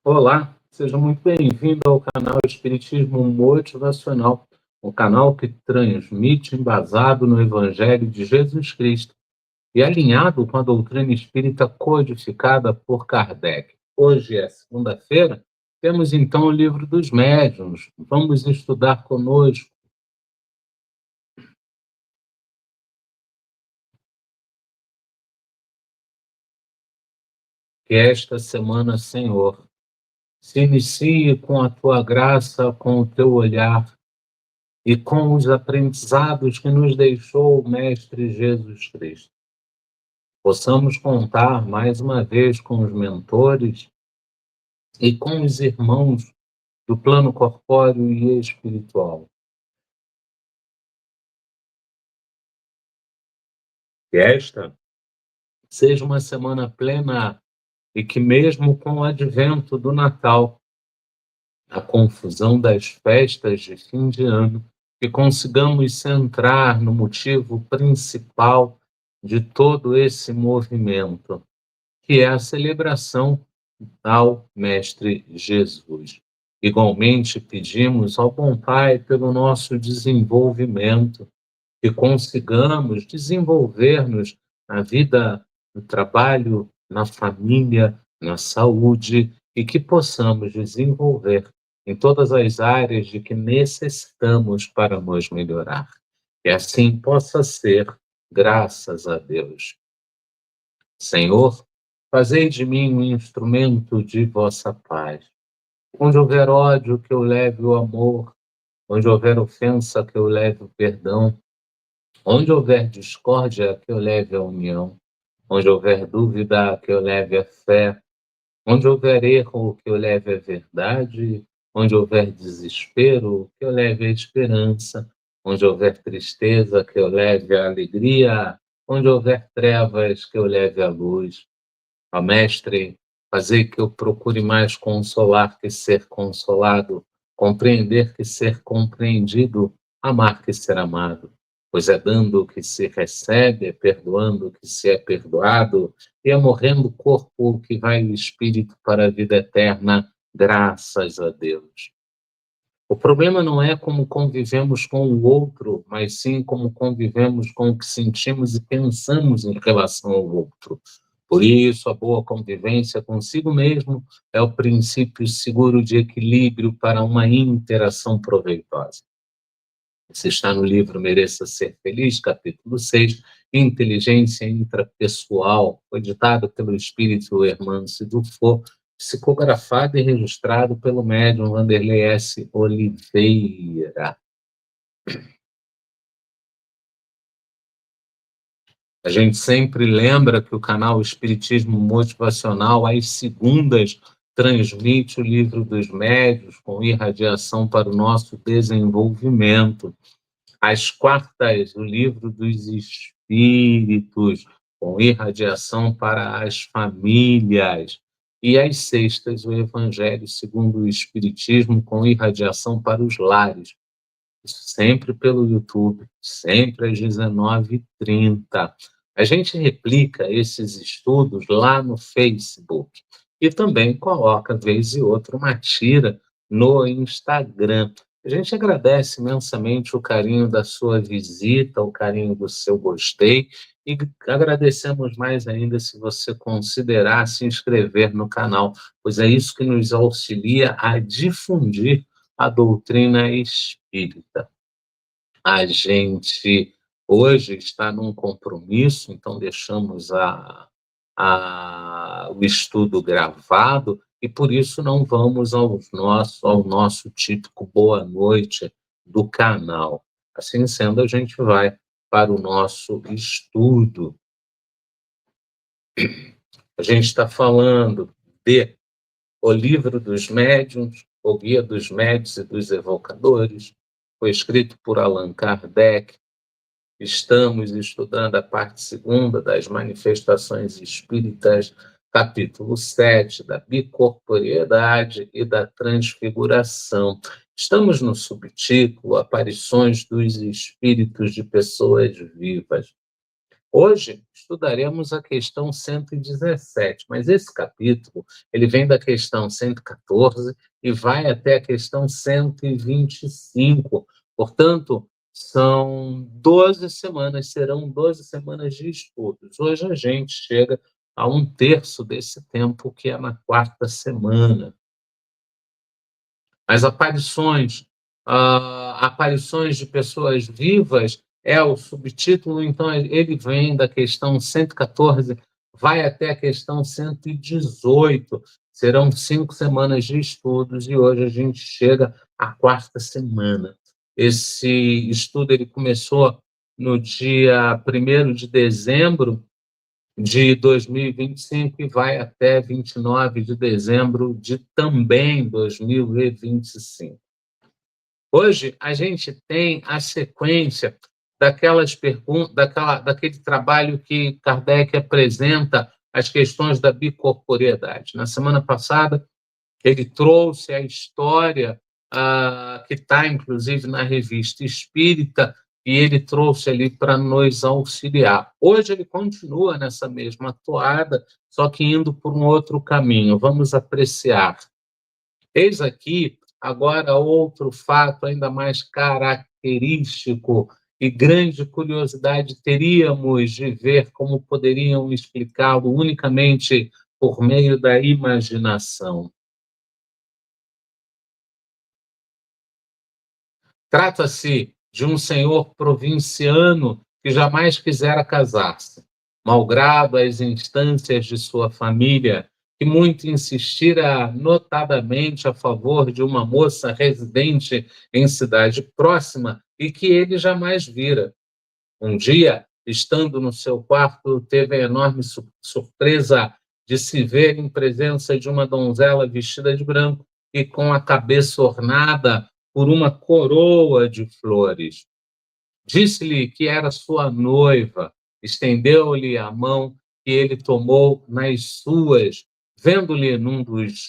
Olá, seja muito bem-vindo ao canal Espiritismo Motivacional, um canal que transmite embasado no Evangelho de Jesus Cristo e alinhado com a doutrina espírita codificada por Kardec. Hoje é segunda-feira, temos então o Livro dos Médiuns. Vamos estudar conosco. Que esta semana, Senhor, se inicie com a tua graça, com o teu olhar e com os aprendizados que nos deixou o Mestre Jesus Cristo. Possamos contar mais uma vez com os mentores e com os irmãos do plano corpóreo e espiritual. Que esta seja uma semana plena e que mesmo com o advento do Natal, a confusão das festas de fim de ano, que consigamos centrar no motivo principal de todo esse movimento, que é a celebração ao Mestre Jesus. Igualmente, pedimos ao bom Pai pelo nosso desenvolvimento, que consigamos desenvolver-nos na vida, no trabalho, na família, na saúde, e que possamos desenvolver em todas as áreas de que necessitamos para nos melhorar. E assim possa ser, graças a Deus. Senhor, fazei de mim um instrumento de vossa paz. Onde houver ódio, que eu leve o amor. Onde houver ofensa, que eu leve o perdão. Onde houver discórdia, que eu leve a união. Onde houver dúvida, que eu leve a fé. Onde houver erro, que eu leve a verdade. Onde houver desespero, que eu leve a esperança. Onde houver tristeza, que eu leve a alegria. Onde houver trevas, que eu leve a luz. Ó Mestre, fazei que eu procure mais consolar que ser consolado, compreender que ser compreendido, amar que ser amado. Pois é dando que se recebe, é perdoando que se é perdoado, e é morrendo o corpo que vai o espírito para a vida eterna, graças a Deus. O problema não é como convivemos com o outro, mas sim como convivemos com o que sentimos e pensamos em relação ao outro. Por isso, a boa convivência consigo mesmo é o princípio seguro de equilíbrio para uma interação proveitosa. Isso está no livro Mereça Ser Feliz, capítulo 6, Inteligência Intrapessoal, foi ditado pelo espírito Hermance Dufour, psicografado e registrado pelo médium Vanderlei S. Oliveira. A gente sempre lembra que o canal Espiritismo Motivacional, às segundas, transmite o Livro dos Médiuns com irradiação para o nosso desenvolvimento. Às quartas, o Livro dos Espíritos, com irradiação para as famílias. E às sextas, o Evangelho segundo o Espiritismo, com irradiação para os lares. Isso sempre pelo YouTube, sempre às 19h30. A gente replica esses estudos lá no Facebook e também coloca, vez e outra, uma tira no Instagram. A gente agradece imensamente o carinho da sua visita, o carinho do seu gostei, e agradecemos mais ainda se você considerar se inscrever no canal, pois é isso que nos auxilia a difundir a doutrina espírita. A gente hoje está num compromisso, então deixamos o estudo gravado e por isso não vamos ao nosso típico boa noite do canal. Assim sendo, a gente vai para o nosso estudo. A gente está falando de O Livro dos Médiuns, O Guia dos Médiuns e dos Evocadores, foi escrito por Allan Kardec. Estamos estudando a parte segunda das Manifestações Espíritas, capítulo 7, da bicorporeidade e da transfiguração. Estamos no subtítulo Aparições dos Espíritos de Pessoas Vivas. Hoje estudaremos a questão 117, mas esse capítulo ele vem da questão 114 e vai até a questão 125. Portanto, são 12 semanas, serão 12 semanas de estudos. Hoje a gente chega a um terço desse tempo, que é na quarta semana. As aparições, aparições de pessoas vivas é o subtítulo, então ele vem da questão 114, vai até a questão 118. Serão 5 semanas de estudos e hoje a gente chega à quarta semana. Esse estudo ele começou no dia 1º de dezembro de 2025 e vai até 29 de dezembro de também 2025. Hoje, a gente tem a sequência daquelas perguntas, daquele trabalho que Kardec apresenta as questões da bicorporeidade. Na semana passada, ele trouxe a história que está, inclusive, na Revista Espírita, e ele trouxe ali para nos auxiliar. Hoje ele continua nessa mesma toada, só que indo por um outro caminho. Vamos apreciar. Eis aqui, agora, outro fato ainda mais característico e grande curiosidade teríamos de ver como poderiam explicá-lo unicamente por meio da imaginação. Trata-se de um senhor provinciano que jamais quisera casar-se, malgrado as instâncias de sua família, que muito insistira notadamente a favor de uma moça residente em cidade próxima e que ele jamais vira. Um dia, estando no seu quarto, teve a enorme surpresa de se ver em presença de uma donzela vestida de branco e com a cabeça ornada por uma coroa de flores. Disse-lhe que era sua noiva, estendeu-lhe a mão que ele tomou nas suas, vendo-lhe num dos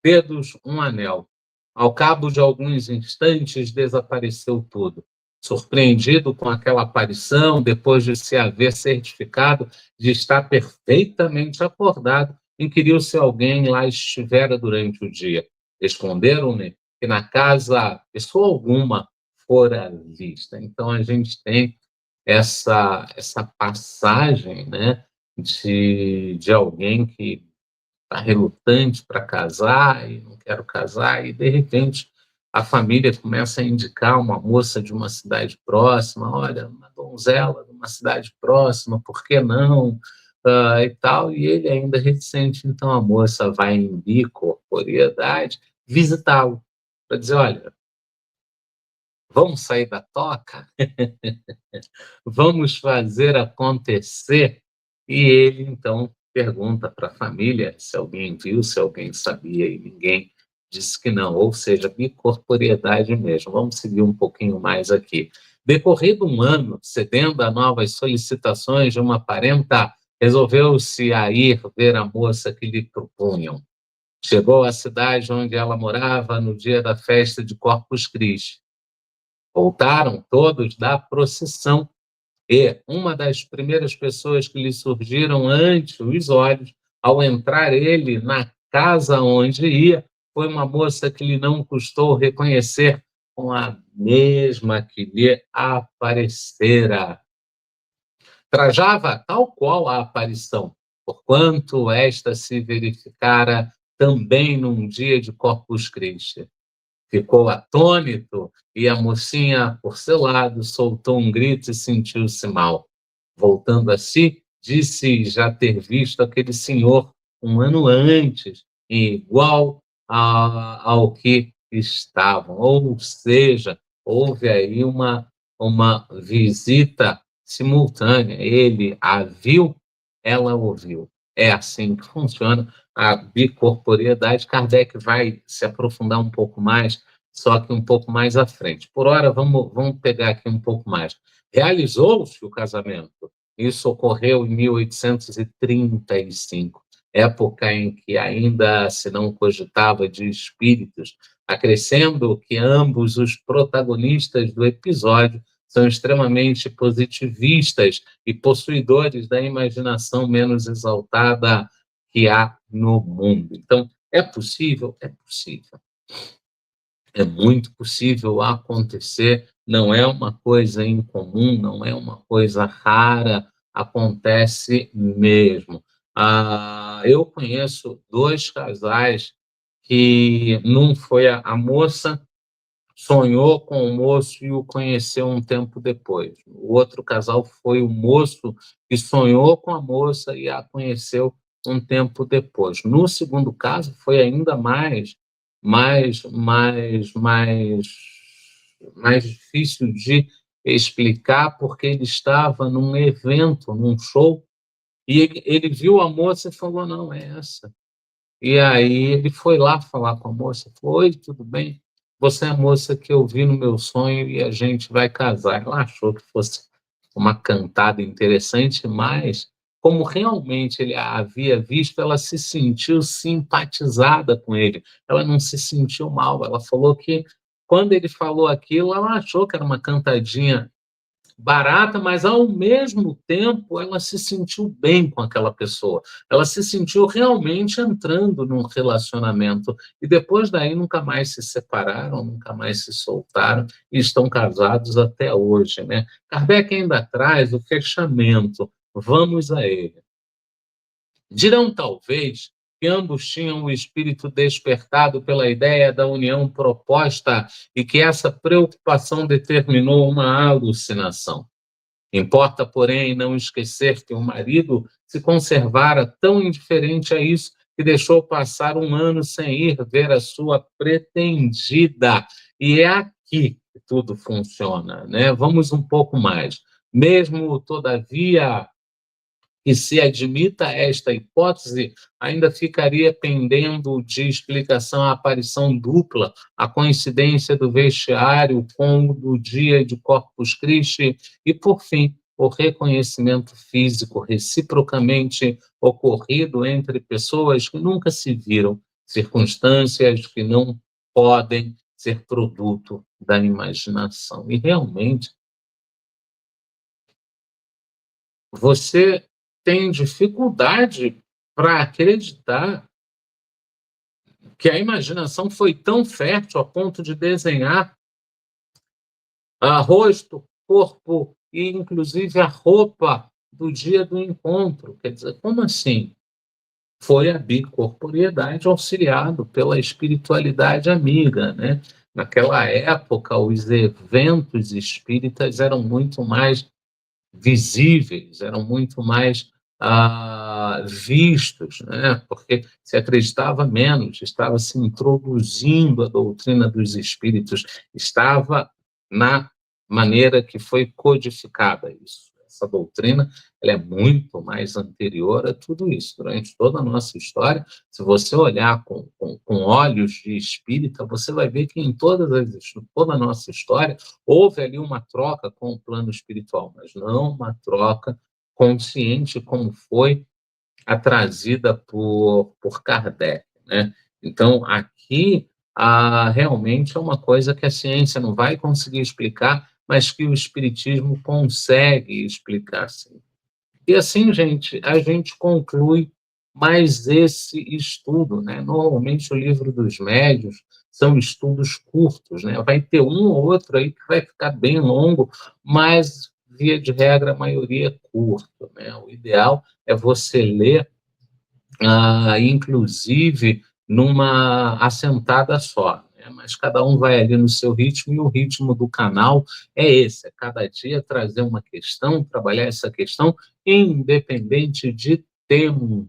dedos um anel. Ao cabo de alguns instantes, desapareceu tudo. Surpreendido com aquela aparição, depois de se haver certificado de estar perfeitamente acordado, inquiriu se alguém lá estivera durante o dia. Responderam-lhe que na casa pessoa alguma fora vista. Então, a gente tem essa passagem, né, de alguém que está relutante para casar e não quero casar, e, de repente, a família começa a indicar uma moça de uma cidade próxima, olha, uma donzela de uma cidade próxima, por que não? E tal, e ele ainda reticente, então a moça vai em bicorporeidade visitá-lo, para dizer, olha, vamos sair da toca? Vamos fazer acontecer? E ele, então, pergunta para a família se alguém viu, se alguém sabia, e ninguém disse que não, ou seja, bicorporeidade mesmo. Vamos seguir um pouquinho mais aqui. Decorrido um ano, cedendo a novas solicitações de uma parenta, resolveu-se a ir ver a moça que lhe propunham. Chegou à cidade onde ela morava no dia da festa de Corpus Christi. Voltaram todos da procissão e uma das primeiras pessoas que lhe surgiram ante os olhos, ao entrar ele na casa onde ia, foi uma moça que lhe não custou reconhecer com a mesma que lhe aparecera. Trajava tal qual a aparição, porquanto esta se verificara também num dia de Corpus Christi. Ficou atônito e a mocinha, por seu lado, soltou um grito e sentiu-se mal. Voltando a si, disse já ter visto aquele senhor um ano antes, igual ao que estavam. Ou seja, houve aí uma visita simultânea. Ele a viu, ela ouviu. É assim que funciona a bicorporeidade. Kardec vai se aprofundar um pouco mais, só que um pouco mais à frente. Por hora, vamos pegar aqui um pouco mais. Realizou-se o casamento. Isso ocorreu em 1835, época em que ainda se não cogitava de espíritos, acrescendo que ambos os protagonistas do episódio são extremamente positivistas e possuidores da imaginação menos exaltada que há no mundo. Então, é possível? É possível. É muito possível acontecer, não é uma coisa incomum, não é uma coisa rara, acontece mesmo. Eu conheço 2 casais que não foi a moça sonhou com o moço e o conheceu um tempo depois. O outro casal foi o moço que sonhou com a moça e a conheceu um tempo depois. No segundo caso, foi ainda mais, mais, mais, mais difícil de explicar, porque ele estava num evento, num show, e ele viu a moça e falou: não, é essa. E aí ele foi lá falar com a moça, falou: oi, tudo bem? Você é a moça que eu vi no meu sonho e a gente vai casar. Ela achou que fosse uma cantada interessante, mas como realmente ele a havia visto, ela se sentiu simpatizada com ele. Ela não se sentiu mal. Ela falou que quando ele falou aquilo, ela achou que era uma cantadinha barata, mas ao mesmo tempo ela se sentiu bem com aquela pessoa. Ela se sentiu realmente entrando num relacionamento. E depois daí nunca mais se separaram, nunca mais se soltaram e estão casados até hoje, né? Kardec ainda traz o fechamento. Vamos a ele. Dirão, talvez, que ambos tinham o espírito despertado pela ideia da união proposta e que essa preocupação determinou uma alucinação. Importa, porém, não esquecer que o marido se conservara tão indiferente a isso que deixou passar um ano sem ir ver a sua pretendida. E é aqui que tudo funciona, né? Vamos um pouco mais. Mesmo, todavia, que se admita esta hipótese, ainda ficaria pendendo de explicação a aparição dupla, a coincidência do vestiário com o do dia de Corpus Christi e, por fim, o reconhecimento físico reciprocamente ocorrido entre pessoas que nunca se viram, circunstâncias que não podem ser produto da imaginação. E realmente você tem dificuldade para acreditar que a imaginação foi tão fértil a ponto de desenhar rosto, corpo e, inclusive, a roupa do dia do encontro. Quer dizer, como assim? Foi a bicorporeidade auxiliado pela espiritualidade amiga, né? Naquela época, os eventos espíritas eram muito mais visíveis, eram muito mais vistos, né? Porque se acreditava menos, estava se introduzindo a doutrina dos espíritos, estava na maneira que foi codificada isso. Essa doutrina ela é muito mais anterior a tudo isso. Durante toda a nossa história, se você olhar com olhos de espírita, você vai ver que em toda a nossa história, houve ali uma troca com o plano espiritual, mas não uma troca consciente como foi a trazida por Kardec, né? Então, aqui, realmente é uma coisa que a ciência não vai conseguir explicar, mas que o espiritismo consegue explicar, sim. E assim, gente, a gente conclui mais esse estudo, né? Normalmente o livro dos médiuns são estudos curtos, né? Vai ter um ou outro aí que vai ficar bem longo, mas via de regra a maioria é curto, né? O ideal é você ler, inclusive numa assentada só, né? Mas cada um vai ali no seu ritmo e o ritmo do canal é esse, é cada dia trazer uma questão, trabalhar essa questão independente de tempo.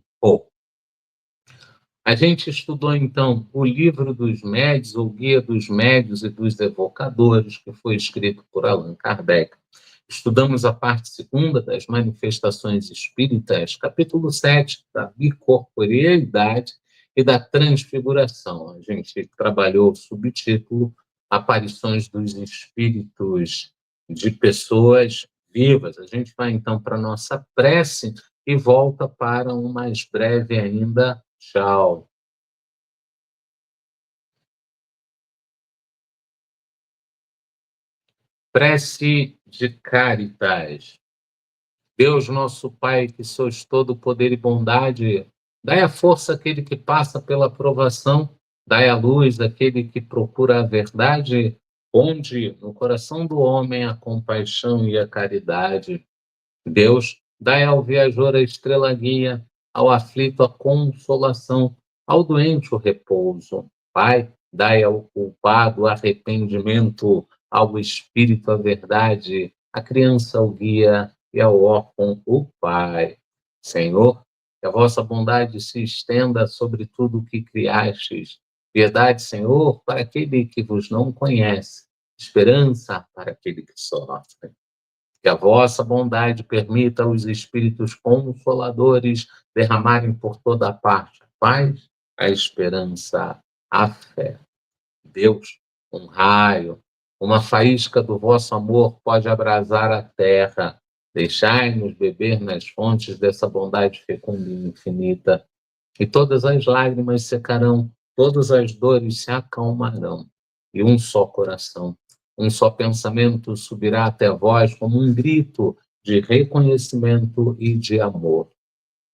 A gente estudou, então, o Livro dos Médiuns, o Guia dos Médiuns e dos Evocadores, que foi escrito por Allan Kardec. Estudamos a parte segunda das Manifestações Espíritas, capítulo 7, da bicorporeidade e da transfiguração. A gente trabalhou o subtítulo Aparições dos Espíritos de Pessoas Vivas. A gente vai, então, para a nossa prece e volta para um mais breve ainda. Tchau. Prece de Caritas. Deus, nosso Pai, que sois todo poder e bondade, dai a força àquele que passa pela provação, dai a luz àquele que procura a verdade, onde no coração do homem a compaixão e a caridade. Deus, dai ao viajor a estrela guia, ao aflito a consolação, ao doente o repouso. Pai, dai ao culpado o arrependimento, ao espírito a verdade, à criança o guia e ao órfão o Pai. Senhor, que a vossa bondade se estenda sobre tudo o que criastes. Piedade, Senhor, para aquele que vos não conhece. Esperança para aquele que sofre. Que a vossa bondade permita aos espíritos consoladores derramarem por toda a parte a paz, a esperança, a fé. Deus, um raio, uma faísca do vosso amor pode abrasar a terra. Deixai-nos beber nas fontes dessa bondade fecunda e infinita, e todas as lágrimas secarão, todas as dores se acalmarão, e um só coração, um só pensamento subirá até vós como um grito de reconhecimento e de amor.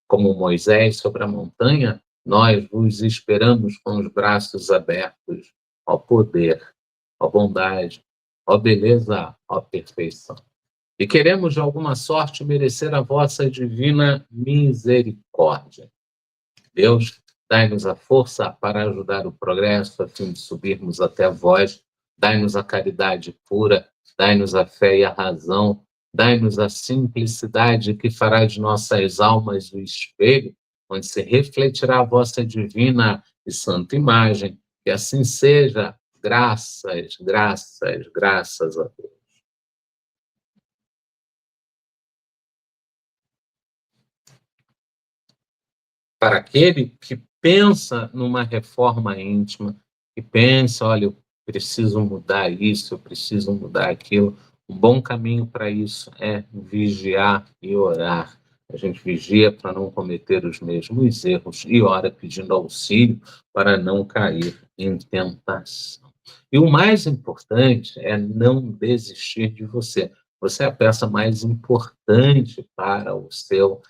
Como Moisés sobre a montanha, nós vos esperamos com os braços abertos, ó poder, ó bondade, ó beleza, ó perfeição. E queremos de alguma sorte merecer a vossa divina misericórdia. Deus, dai-nos a força para ajudar o progresso, a fim de subirmos até vós. Dai-nos a caridade pura, dai-nos a fé e a razão, dai-nos a simplicidade que fará de nossas almas o espelho, onde se refletirá a vossa divina e santa imagem. Que assim seja. Graças, graças, graças a Deus. Para aquele que pensa numa reforma íntima, que pensa, olha, eu preciso mudar isso, eu preciso mudar aquilo. Um bom caminho para isso é vigiar e orar. A gente vigia para não cometer os mesmos erros e ora pedindo auxílio para não cair em tentação. E o mais importante é não desistir de você. Você é a peça mais importante para o seu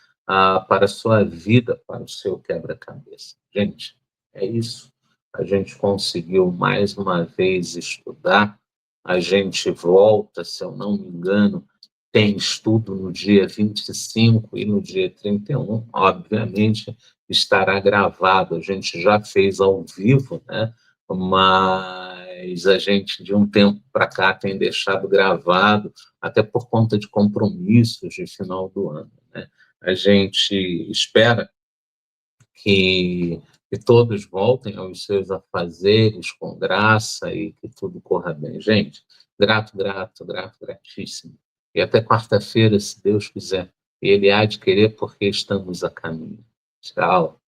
para a sua vida, para o seu quebra-cabeça. Gente, é isso. A gente conseguiu mais uma vez estudar, a gente volta, se eu não me engano, tem estudo no dia 25 e no dia 31, obviamente estará gravado, a gente já fez ao vivo, né? Mas a gente de um tempo para cá tem deixado gravado, até por conta de compromissos de final do ano, né? A gente espera que todos voltem aos seus afazeres com graça e que tudo corra bem. Gente, grato, grato, grato, gratíssimo. E até quarta-feira, se Deus quiser. Ele há de querer porque estamos a caminho. Tchau.